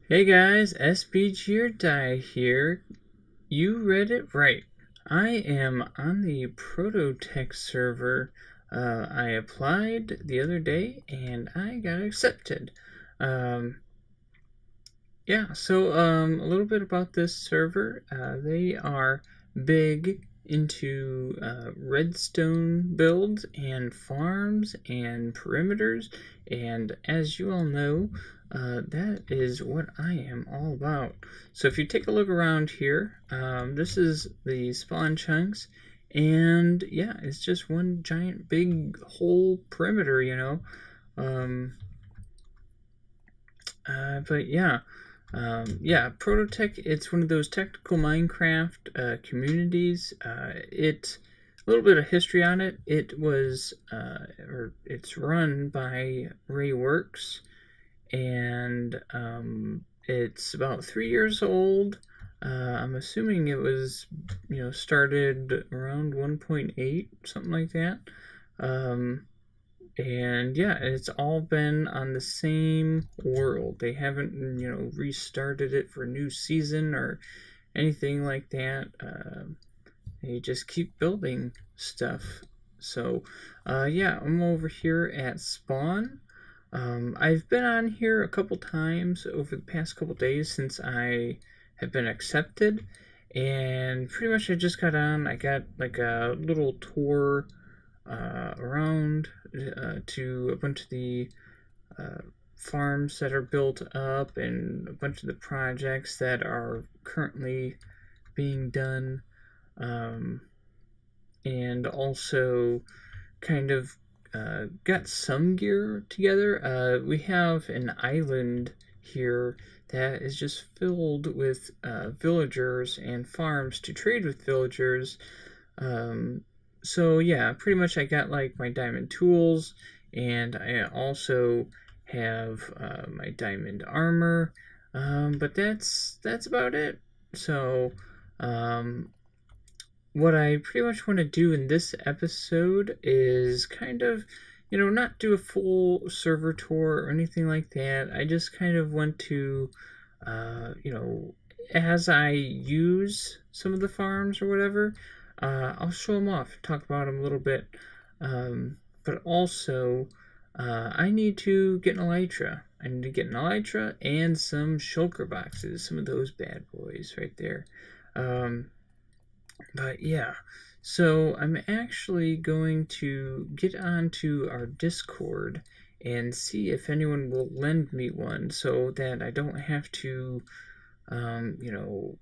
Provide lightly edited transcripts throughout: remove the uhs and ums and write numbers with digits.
Hey guys, SBGDie here. You read it right. I am on the Prototech server. I applied the other day and I got accepted. Um, a little bit about this server. They are big into redstone builds and farms and perimeters, and as you all know, that is what I am all about. So if you take a look around here, this is the spawn chunks, and yeah, it's just one giant big whole perimeter, you know. Um, but yeah, Prototech. It's one of those technical Minecraft communities. A little bit of history on it. It's run by Rayworks, and it's about 3 years old. I'm assuming it was, started around 1.8, something like that. Um, and yeah, it's all been on the same world. They haven't, restarted it for a new season or anything like that. They just keep building stuff. So, yeah, I'm over here at Spawn. I've been on here a couple times over the past couple days since I have been accepted, and pretty much I just got on. I got like a little tour around to a bunch of the uh, farms that are built up and a bunch of the projects that are currently being done, um, and also kind of got some gear together. We have an island here that is just filled with villagers and farms to trade with villagers. Um, so yeah, pretty much I got like my diamond tools, and I also have my diamond armor. But that's about it. So, um, what I pretty much want to do in this episode is kind of, not do a full server tour or anything like that. I just kind of want to, as I use some of the farms or whatever, I'll show them off, talk about them a little bit. But also, I need to get an Elytra. I need to get an Elytra and some shulker boxes, some of those bad boys right there. But yeah, so I'm actually going to get onto our Discord and see if anyone will lend me one so that I don't have to, um, you know,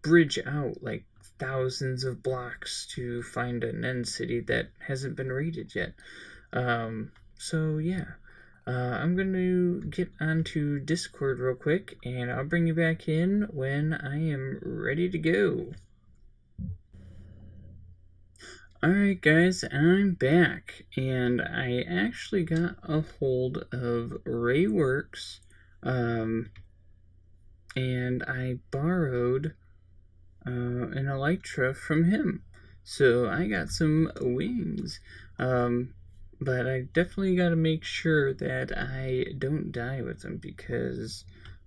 bridge out like thousands of blocks to find an end city that hasn't been raided yet. So yeah, I'm going to get onto Discord real quick and I'll bring you back in when I am ready to go. Alright guys, I'm back, and I actually got a hold of Rayworks, and I borrowed an Electra from him. So I got some wings, but I definitely got to make sure that I don't die with them because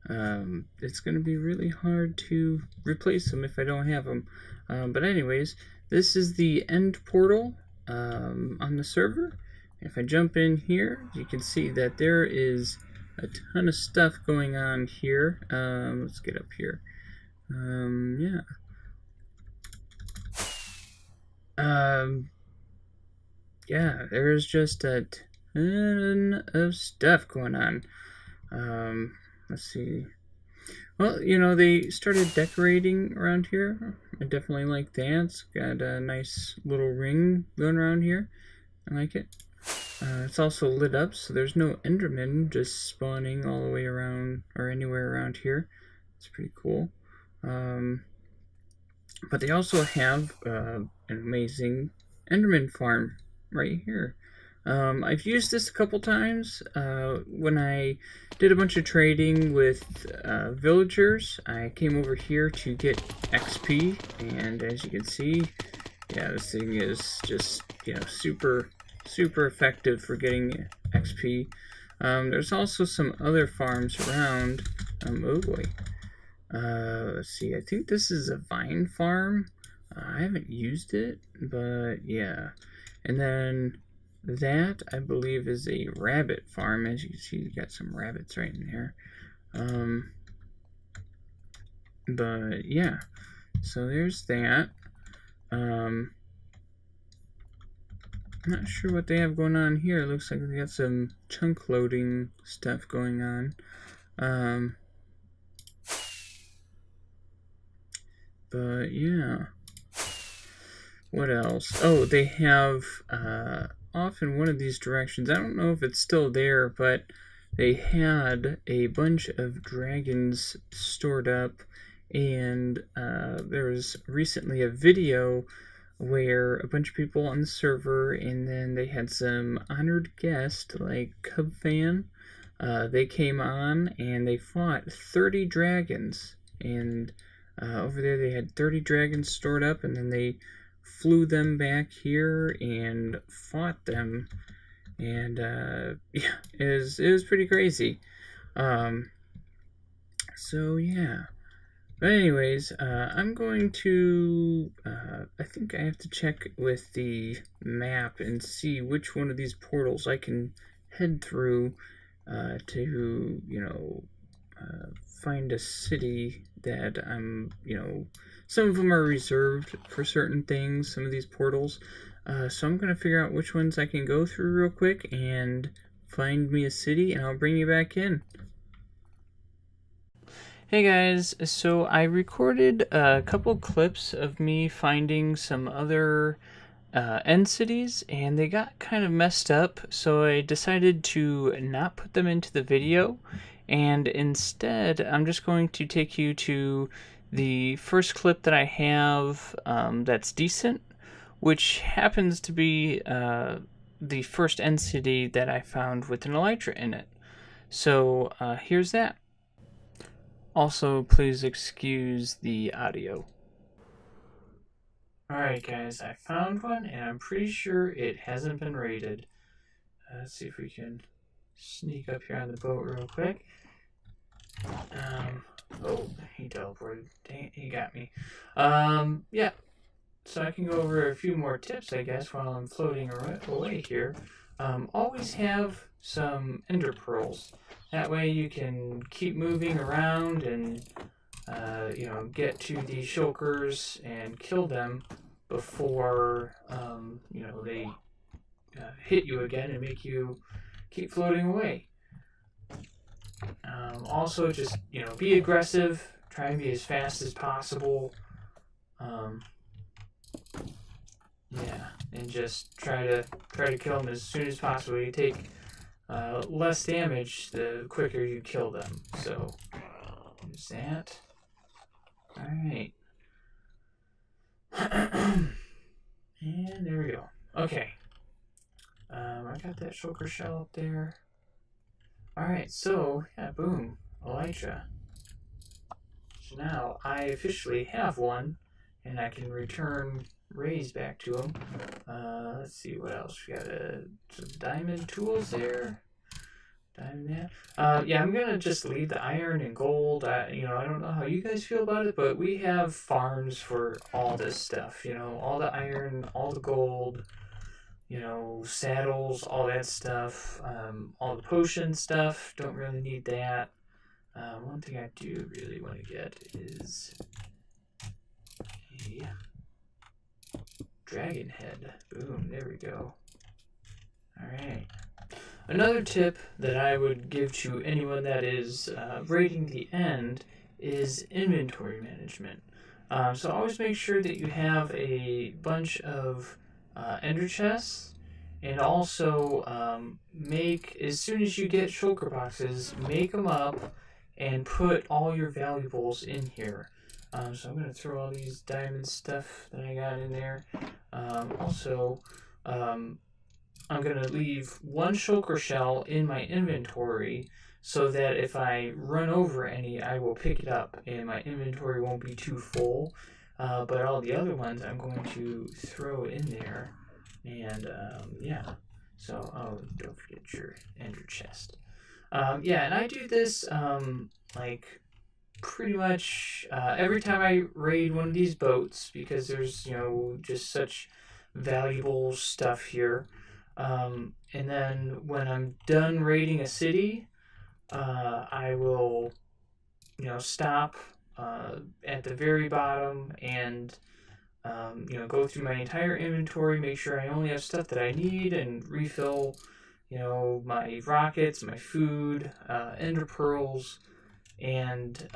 it's going to be really hard to replace them if I don't have them. But anyways, this is the end portal on the server. If I jump in here, you can see that there is a ton of stuff going on here. Let's get up here. Yeah. Yeah, there's just a ton of stuff going on. Let's see. Well, they started decorating around here. I definitely like that. It's got a nice little ring going around here. I like it. It's also lit up, so there's no Enderman just spawning all the way around or anywhere around here. It's pretty cool. But they also have an amazing Enderman farm right here. I've used this a couple times. When I did a bunch of trading with villagers, I came over here to get XP, and as you can see, yeah, this thing is just, super effective for getting XP. There's also some other farms around. Oh boy. Let's see. I think this is a vine farm. I haven't used it, but yeah. And then that, I believe, is a rabbit farm. As you can see, you got some rabbits right in here. But yeah. So there's that. I'm not sure what they have going on here. It looks like they got some chunk loading stuff going on. But yeah. What else? Oh, they have off in one of these directions. I don't know if it's still there, but they had a bunch of dragons stored up, and there was recently a video where a bunch of people on the server, and then they had some honored guests like Cub Fan. They came on and they fought 30 dragons, and over there they had 30 dragons stored up, and then they flew them back here and fought them, and yeah, it was pretty crazy. So yeah. But anyways, I'm going to, I think I have to check with the map and see which one of these portals I can head through to, find a city that I'm, some of them are reserved for certain things, some of these portals. So I'm going to figure out which ones I can go through real quick and find me a city, and I'll bring you back in. Hey guys, so I recorded a couple clips of me finding some other end cities, and they got kind of messed up, so I decided to not put them into the video, and instead I'm just going to take you to the first clip that I have that's decent, which happens to be the first end city that I found with an Electra in it. So here's that. Also, please excuse the audio. Alright guys, I found one, and I'm pretty sure it hasn't been raided. Let's see if we can sneak up here on the boat real quick. Oh, he teleported. Dang, he got me. Yeah. So I can go over a few more tips, I guess, while I'm floating away here. Always have some ender pearls. That way you can keep moving around and, get to the shulkers and kill them before, they hit you again and make you keep floating away. Also, just, be aggressive. Try and be as fast as possible. Yeah, and just try to kill them as soon as possible. You take less damage the quicker you kill them. So there's that. All right, and there we go. Okay, I got that shulker shell up there. All right, so yeah, boom, Electra. So now I officially have one, and I can return raise back to him. Let's see what else. We got some diamond tools there. Diamond that. Yeah, I'm gonna just leave the iron and gold. I don't know how you guys feel about it, but we have farms for all this stuff. All the iron, all the gold. Saddles, all that stuff. All the potion stuff. Don't really need that. One thing I do really want to get is a dragon head. Boom, there we go. Alright. Another tip that I would give to anyone that is raiding the end is inventory management. So always make sure that you have a bunch of ender chests, and also make, as soon as you get shulker boxes, make them up and put all your valuables in here. So I'm going to throw all these diamond stuff that I got in there. I'm going to leave one shulker shell in my inventory so that if I run over any, I will pick it up and my inventory won't be too full. But all the other ones I'm going to throw in there. And yeah. So, don't forget your ender chest. Yeah, and I do this like pretty much every time I raid one of these boats because there's just such valuable stuff here. And then when I'm done raiding a city, I will stop at the very bottom and go through my entire inventory, make sure I only have stuff that I need, and refill, my rockets, my food, ender pearls, and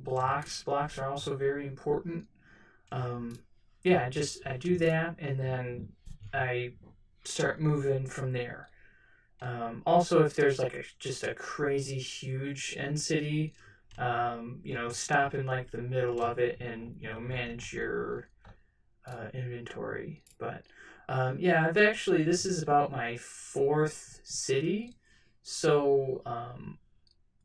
blocks. Blocks are also very important. Um, yeah, I do that, and then I start moving from there. Also, if there's like just a crazy huge end city, stop in like the middle of it and manage your inventory. But yeah, this is about my fourth city, so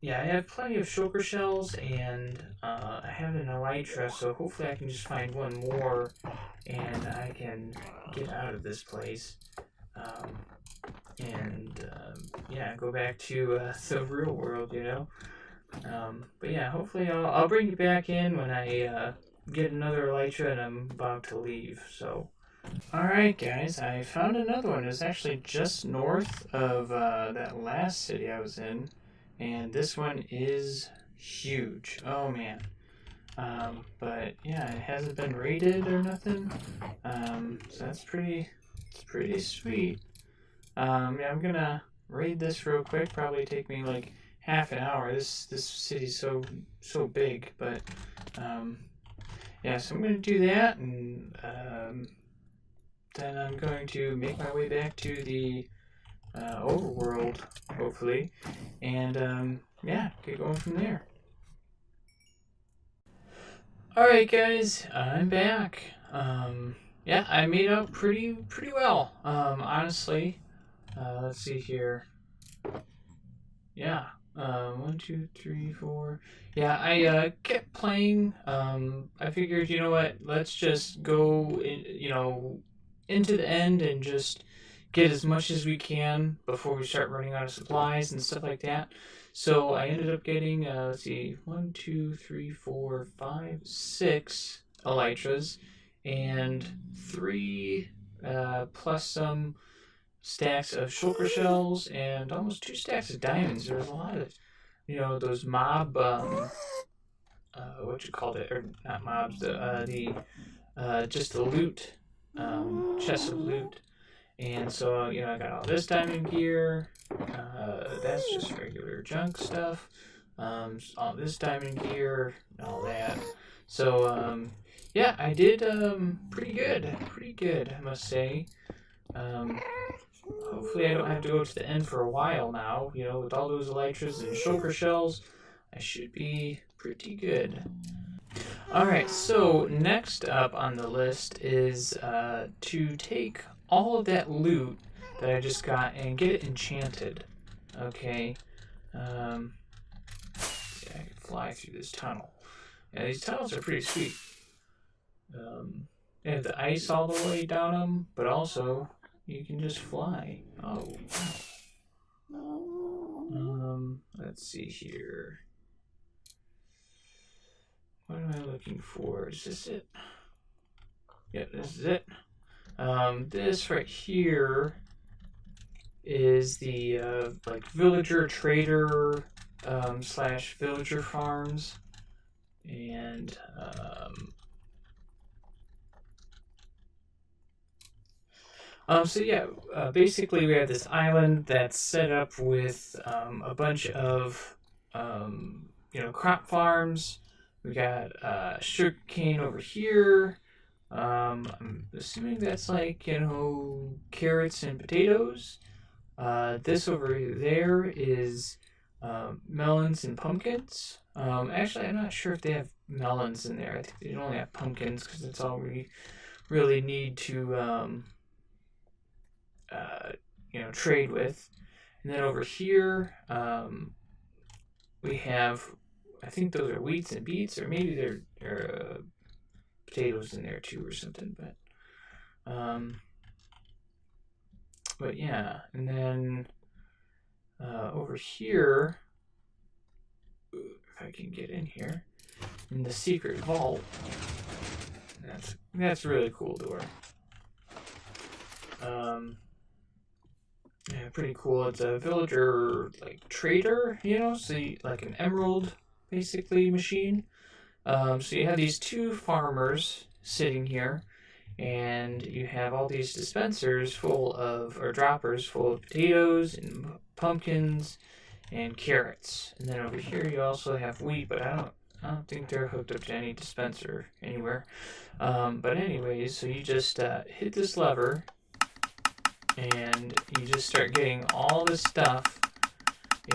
yeah, I have plenty of shulker shells, and I have an elytra, so hopefully I can just find one more, and I can get out of this place, um, and yeah, go back to the real world. But yeah, hopefully I'll bring you back in when I get another elytra and I'm about to leave. So, all right, guys, I found another one. It's actually just north of that last city I was in, and this one is huge. Oh man. But yeah, it hasn't been raided or nothing. So it's pretty sweet. Yeah, I'm gonna raid this real quick. Probably take me like half an hour. This city's so big, but um, yeah. So I'm gonna do that, and then I'm going to make my way back to the overworld, hopefully, and yeah, get going from there. All right, guys, I'm back. Yeah, I made out pretty well. Honestly, let's see here. Yeah. 1, 2, 3, 4. Yeah, I kept playing. I figured, you know what? Let's just go, into the end and just get as much as we can before we start running out of supplies and stuff like that. So I ended up getting, let's see, 1, 2, 3, 4, 5, 6 elytras and 3 plus some stacks of shulker shells and almost 2 stacks of diamonds. There was a lot of, those mob, what you called it, or not mobs, just the loot, chest of loot. And so, I got all this diamond gear. That's just regular junk stuff. All this diamond gear, all that. So, yeah, I did pretty good, I must say. Hopefully I don't have to go to the end for a while now. With all those elytras and shulker shells, I should be pretty good. Alright, so next up on the list is to take all of that loot that I just got and get it enchanted. Okay. Yeah, I can fly through this tunnel. Yeah, these tunnels are pretty sweet. They have the ice all the way down them, but also you can just fly. Oh. Let's see here. What am I looking for? Is this it? Yep, this is it. This right here is the like villager trader slash villager farms, and so yeah, basically we have this island that's set up with a bunch of crop farms. We got sugar cane over here. I'm assuming that's like carrots and potatoes. This over there is melons and pumpkins. Actually, I'm not sure if they have melons in there. I think they only have pumpkins because that's all we really need to trade with. And then over here, we have, I think those are wheats and beets, or maybe they're potatoes in there too or something. But yeah, and then over here, if I can get in here, in the secret vault. That's a really cool door. Yeah, pretty cool. It's a villager like trader, so like an emerald basically machine. So you have these two farmers sitting here, and you have all these dispensers full of, or droppers full of potatoes and pumpkins and carrots. And then over here you also have wheat, but I don't think they're hooked up to any dispenser anywhere. But anyways, so you just hit this lever, and you just start getting all this stuff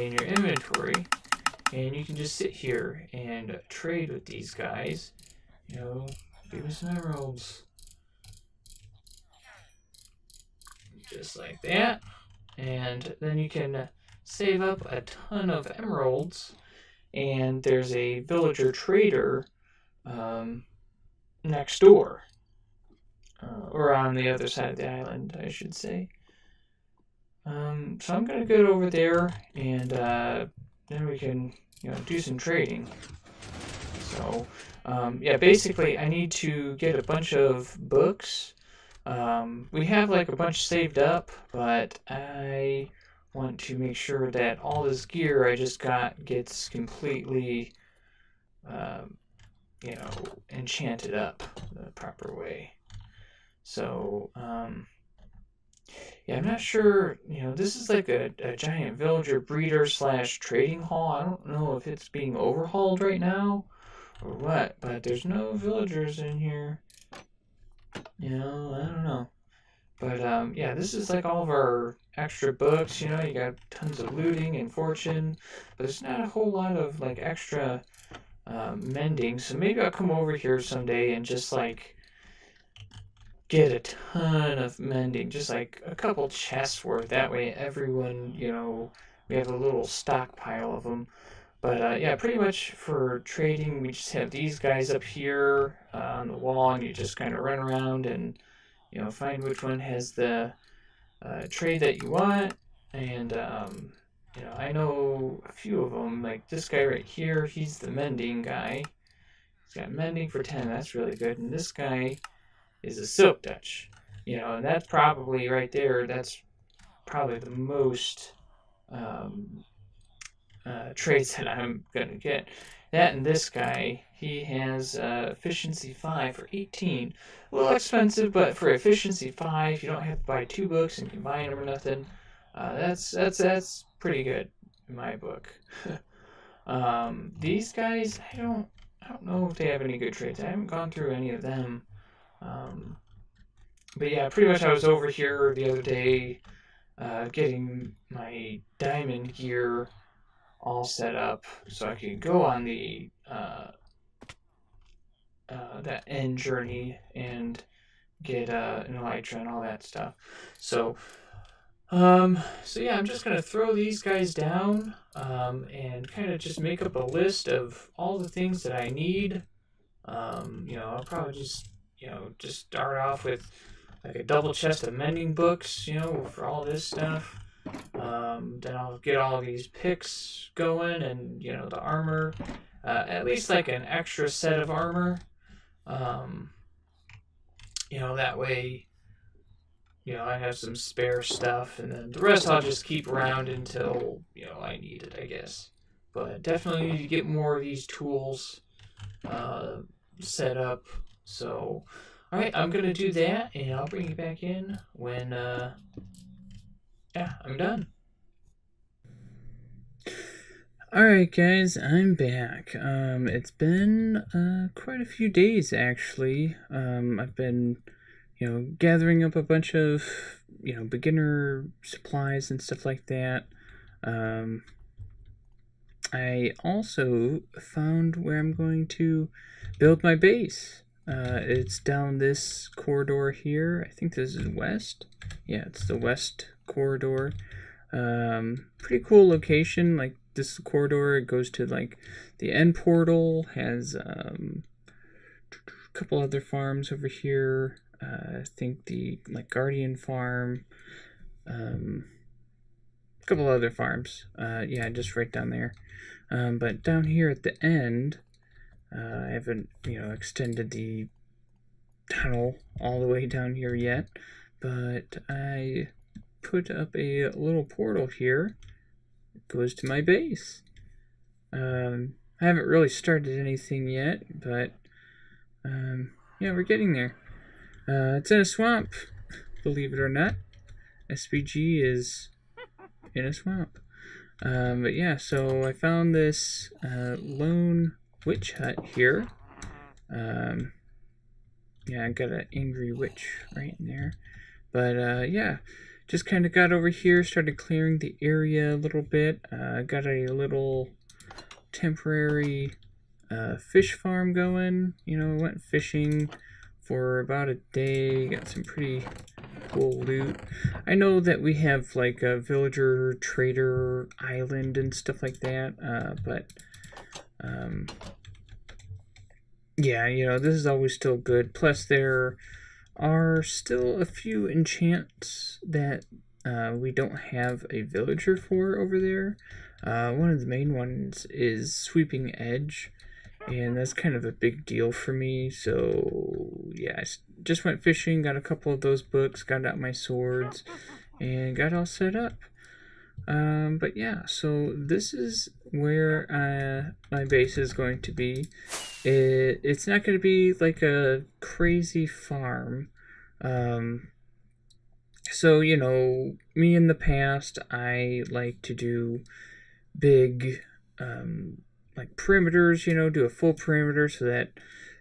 in your inventory, and you can just sit here and trade with these guys. Give me some emeralds. Just like that. And then you can save up a ton of emeralds, and there's a villager trader next door. Or on the other side of the island, I should say. So I'm going to go over there, and then we can do some trading. So, yeah, basically I need to get a bunch of books. We have like a bunch saved up, but I want to make sure that all this gear I just got gets completely, enchanted up the proper way. So, yeah, I'm not sure, this is like a giant villager breeder slash trading hall. I don't know if it's being overhauled right now or what, but there's no villagers in here. I don't know. But, yeah, this is like all of our extra books, you got tons of looting and fortune, but there's not a whole lot of, like, extra mending, so maybe I'll come over here someday and just, like, get a ton of mending, just like a couple chests worth. That way everyone, we have a little stockpile of them. But yeah, pretty much for trading, we just have these guys up here on the wall, and you just kind of run around and, find which one has the trade that you want. And, I know a few of them, like this guy right here, he's the mending guy. He's got mending for 10, that's really good. And this guy is a silk touch, and that's probably right there, that's probably the most traits that I'm going to get. That and this guy, he has efficiency 5 for 18. A little expensive, but for efficiency 5, you don't have to buy 2 books and combine them or nothing. That's pretty good in my book. These guys, I don't know if they have any good traits. I haven't gone through any of them. But yeah, pretty much I was over here the other day getting my diamond gear all set up so I could go on the that end journey and get an Elytra and all that stuff. So yeah, I'm just gonna throw these guys down and kind of just make up a list of all the things that I need. I'll probably just start off with like a double chest of mending books, for all this stuff. Then I'll get all these picks going, and the armor, at least like an extra set of armor. That way, I have some spare stuff, and then the rest I'll just keep around until I need it, I guess. But definitely need to get more of these tools set up. So, all right, I'm gonna do that, and I'll bring you back in when I'm done. Alright guys, I'm back. It's been quite a few days actually. I've been, gathering up a bunch of, beginner supplies and stuff like that. I also found where I'm going to build my base. It's down this corridor here. I think this is west. Yeah, it's the west corridor. Pretty cool location. Like this corridor, it goes to like the end portal. Has a couple other farms over here. I think the like Guardian farm. couple other farms. Yeah, just right down there. But down here at the end, I haven't, extended the tunnel all the way down here yet, but I put up a little portal here. It goes to my base. I haven't really started anything yet, but yeah, we're getting there. It's in a swamp, believe it or not. SPG is in a swamp. But yeah, so I found this lone witch hut here. Yeah, I got an angry witch right in there. But yeah, just kind of got over here, started clearing the area a little bit. Got a little temporary fish farm going. Went fishing for about a day. Got some pretty cool loot. I know that we have like a villager trader island and stuff like that, but yeah, this is always still good. Plus, there are still a few enchants that we don't have a villager for over there. One of the main ones is Sweeping Edge, and that's kind of a big deal for me. So yeah, I just went fishing, got a couple of those books, got out my swords, and got all set up. But yeah, so this is where my base is going to be. It's not going to be like a crazy farm. So, me in the past, I like to do big, like perimeters, do a full perimeter so that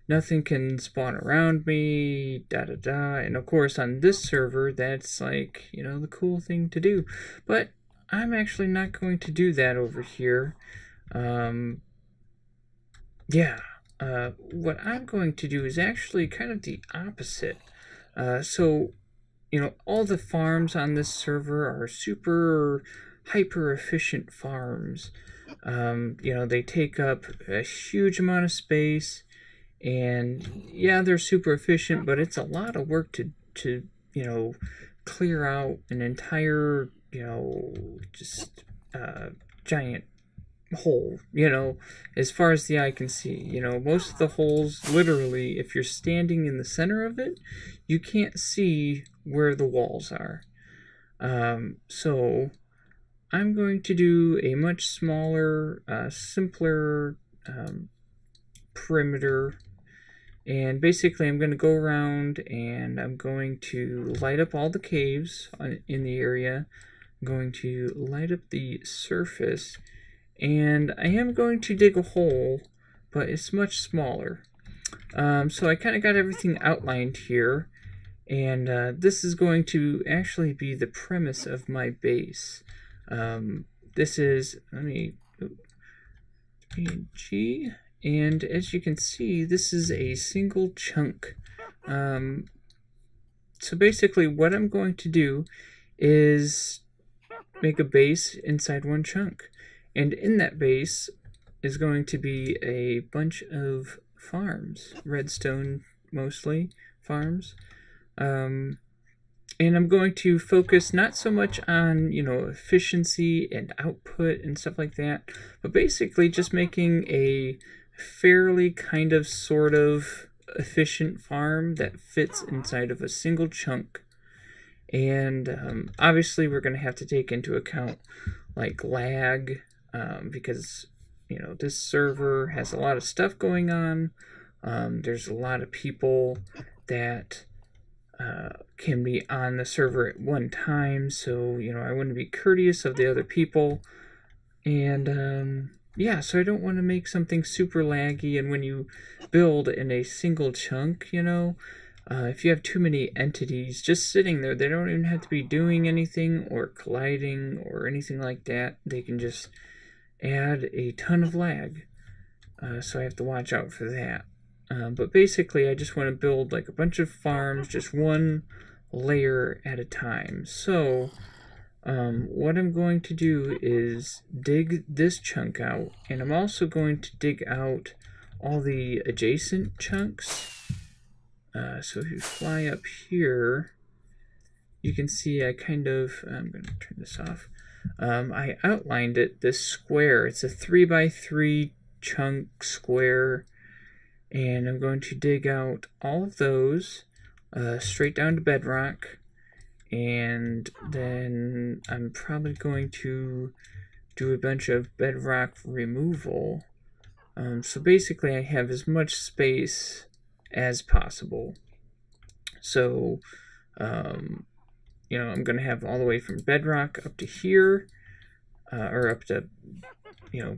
nothing can spawn around me, da-da-da. And of course, on this server, that's like, the cool thing to do. But I'm actually not going to do that over here. Yeah. What I'm going to do is actually kind of the opposite. So, all the farms on this server are super hyper efficient farms. They take up a huge amount of space, and yeah, they're super efficient, but it's a lot of work to clear out an entire, just giant hole, as far as the eye can see. Most of the holes, literally, if you're standing in the center of it, you can't see where the walls are. So I'm going to do a much smaller, simpler perimeter, and basically I'm going to go around and I'm going to light up all the caves in the area. I'm going to light up the surface, and I am going to dig a hole, but it's much smaller. So I kind of got everything outlined here, and this is going to actually be the premise of my base. This is, PNG, and as you can see, this is a single chunk. So basically what I'm going to do is make a base inside one chunk. And in that base is going to be a bunch of farms, redstone mostly farms. And I'm going to focus not so much on, efficiency and output and stuff like that, but basically just making a fairly kind of sort of efficient farm that fits inside of a single chunk. And obviously we're going to have to take into account like lag, because this server has a lot of stuff going on. There's a lot of people that can be on the server at one time, so I want to be courteous of the other people. And yeah, so I don't want to make something super laggy. And when you build in a single chunk, if you have too many entities just sitting there, they don't even have to be doing anything or colliding or anything like that. They can just add a ton of lag. So I have to watch out for that. But basically, I just want to build like a bunch of farms, just one layer at a time. So what I'm going to do is dig this chunk out, and I'm also going to dig out all the adjacent chunks. So if you fly up here, you can see I'm going to turn this off. I outlined it, this square. It's a 3x3 chunk square, and I'm going to dig out all of those straight down to bedrock, and then I'm probably going to do a bunch of bedrock removal. So basically I have as much space as possible. So, I'm going to have all the way from bedrock up to here, or up to,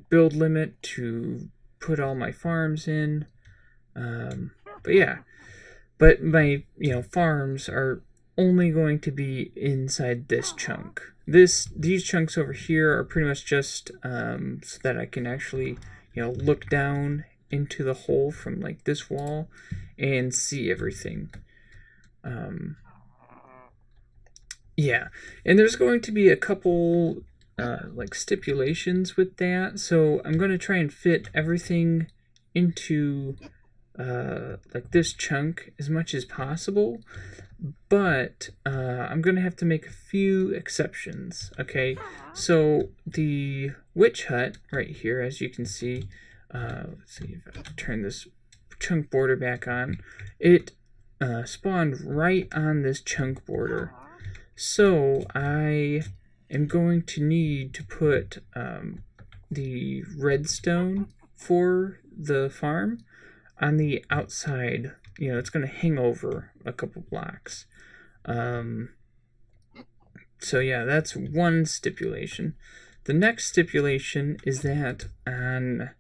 build limit to put all my farms in. But my, farms are only going to be inside this chunk. These chunks over here are pretty much just so that I can actually, look down into the hole from like this wall and see everything. Yeah, and there's going to be a couple like stipulations with that, so I'm going to try and fit everything into like this chunk as much as possible, but I'm going to have to make a few exceptions, okay? So the witch hut right here, as you can see, let's see if I can turn this chunk border back on, it spawned right on this chunk border. So I am going to need to put the redstone for the farm on the outside. It's going to hang over a couple blocks. So yeah, that's one stipulation. The next stipulation is that on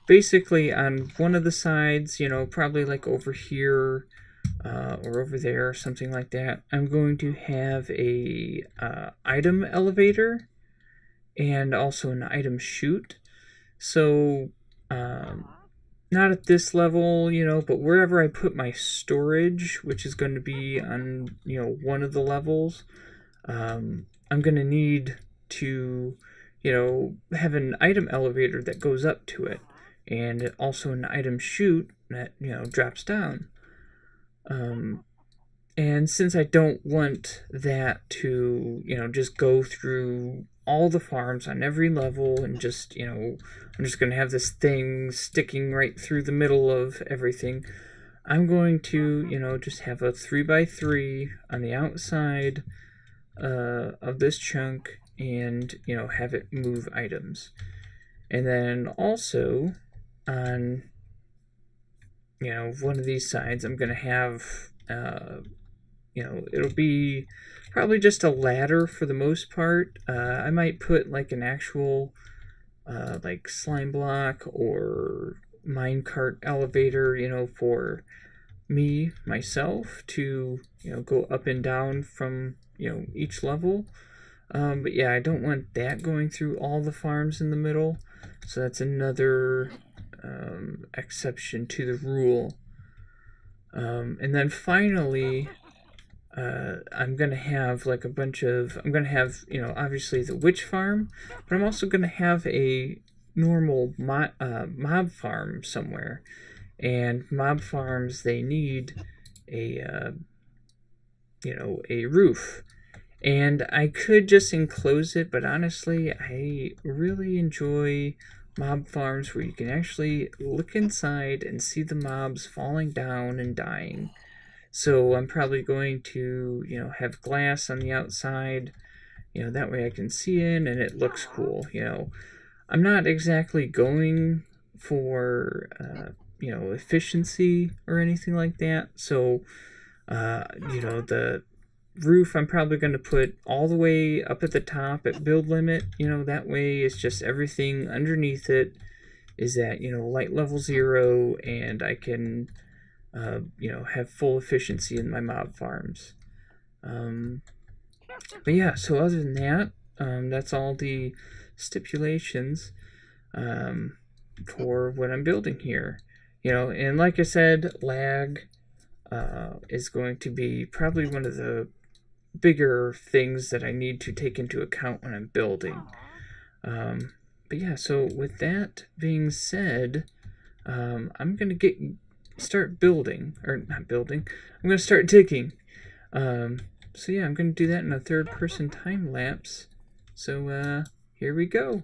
basically on one of the sides, probably like over here or over there or something like that, I'm going to have a item elevator and also an item chute. So not at this level, but wherever I put my storage, which is going to be on, one of the levels, I'm going to need to, have an item elevator that goes up to it, and also an item chute that, drops down. And since I don't want that to, just go through all the farms on every level and just, I'm just going to have this thing sticking right through the middle of everything, I'm going to, just have a 3x3 on the outside of this chunk and, have it move items. And then also on, one of these sides, I'm going to have, it'll be probably just a ladder for the most part. I might put like an actual like slime block or minecart elevator, for myself to, go up and down from, each level. But yeah, I don't want that going through all the farms in the middle. So that's another exception to the rule. And then finally, I'm going to have like I'm going to have, obviously the witch farm, but I'm also going to have a normal mob farm somewhere. And mob farms, they need a roof. And I could just enclose it, but honestly, I really enjoy mob farms where you can actually look inside and see the mobs falling down and dying. So I'm probably going to, have glass on the outside, that way I can see in and it looks cool. I'm not exactly going for, efficiency or anything like that. So, the roof I'm probably going to put all the way up at the top at build limit. That way it's just everything underneath it is at, light level 0, and I can, have full efficiency in my mob farms. But yeah, so other than that, that's all the stipulations for what I'm building here. And like I said, lag is going to be probably one of the bigger things that I need to take into account when I'm building. But yeah, so with that being said, I'm going to start building, or not building, I'm going to start digging. So yeah, I'm going to do that in a third-person time lapse. So here we go.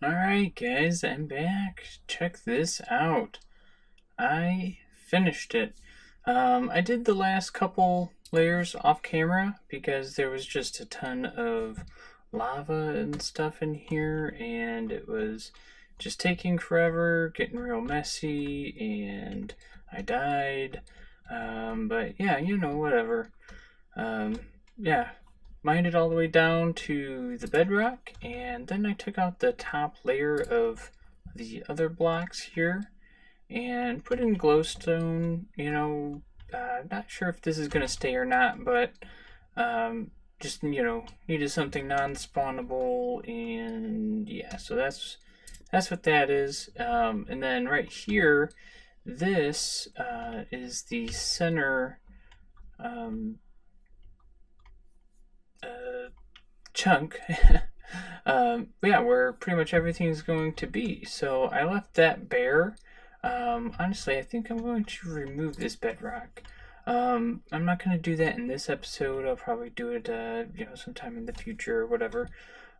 Alright guys, I'm back. Check this out. I finished it. I did the last couple layers off camera because there was just a ton of lava and stuff in here and it was just taking forever, getting real messy, and I died. But yeah, whatever. Yeah. Mined it all the way down to the bedrock, and then I took out the top layer of the other blocks here and put in glowstone. Not sure if this is going to stay or not, but just needed something non-spawnable, and yeah, so that's what that is. And then right here, this is the center chunk. Yeah, where pretty much everything is going to be. So I left that bare. Honestly, I think I'm going to remove this bedrock. I'm not going to do that in this episode. I'll probably do it, sometime in the future or whatever.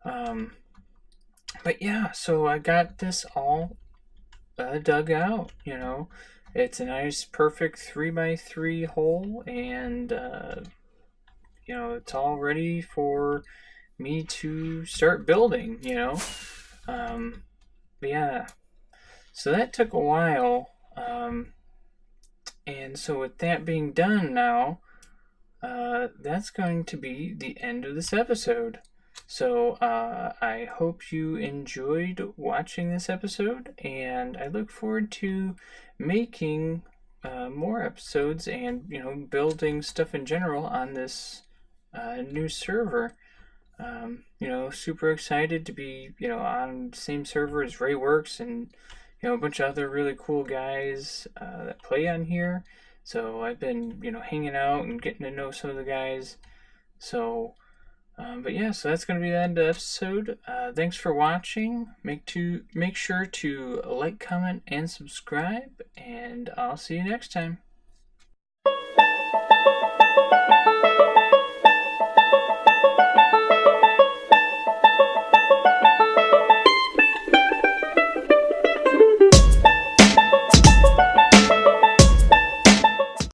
But yeah, so I got this all dug out. It's a nice, perfect 3x3 hole, and it's all ready for me to start building, but yeah, so that took a while, and so with that being done now, that's going to be the end of this episode. So I hope you enjoyed watching this episode, and I look forward to making more episodes and building stuff in general on this new server. Super excited to be, on the same server as Rayworks and, a bunch of other really cool guys that play on here. So I've been, hanging out and getting to know some of the guys. So, but yeah, so that's going to be the end of the episode. Thanks for watching. Make sure to like, comment, and subscribe, and I'll see you next time.